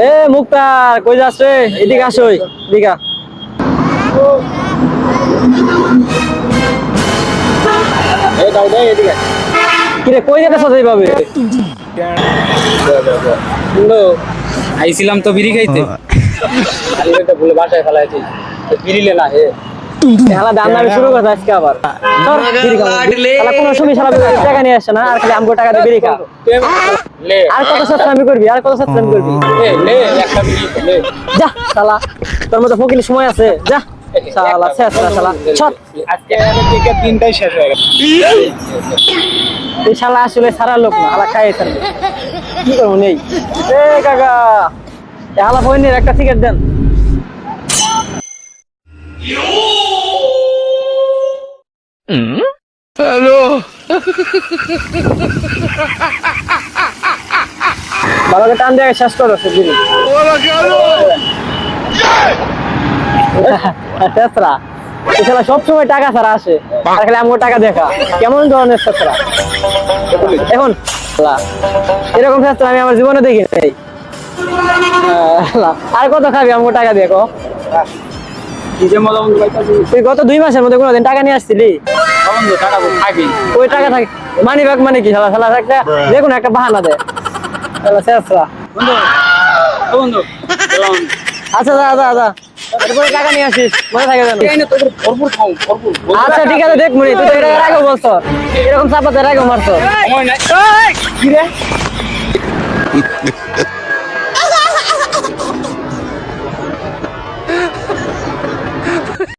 এ মুক্তার কই যাস রে? এদিকে আসো, এদিকে কিরে কই যেতেছ এইভাবে? আইছিলাম তো বিড়ি খাইতে, ভুলে বাসায় ফেলাইছি, বিড়িলে না হে খেলা দাম দামি শুরু করছে আজকে আবার। কোনো সময় শালা টাকা নিয়ে আসছে না, আর খালি আমগো টাকা দিয়ে বিড়ি খা। আর কত সৎসামি করবি, আর কত সৎসামি করবি? যা শালা, তোর মতো ফকির সময় আছে, যা শালা শেষ না শালা ছট। আজকে দিনটাই শেষ হয়ে গেছে। এই শালা আসলে সারা লোক না, শালা খাই ছাড়বে। কি করবো নেই। এ কাকা শালা বইনের একটা সিগারেট দেন। হ্যালো বাবাকে টান দিয়ে শেষ করো সে বিড়ি। শেষরা এছাড়া সবসময় টাকা ছাড়া আসে, আর খালি আমগো টাকা দেখা। কেমন ধরনের শেষরা এখন? এরকম শেষরা আমি আমার জীবনে দেখি নাই। আর কত খাবি আমগো টাকা দিয়ে কো? তুই গত 2 মাসের মধ্যে কোনোদিন টাকা নিয়ে আসছিলি? ওই টাকা থাকে মানি ব্যাগ মানে কি শালা, শালা একটা যে কোনো একটা বাহানা দেয় শেষরা। আচ্ছা যা যা যা, এরপরে টাকা নিয়ে আসিস, মনে থাকে জানো। আচ্ছা ঠিক আছে, দেখ মনি তুই তো এর আগে বলছ এরকম চাপাতে আগে মারছ। সময় নাই। কি রে?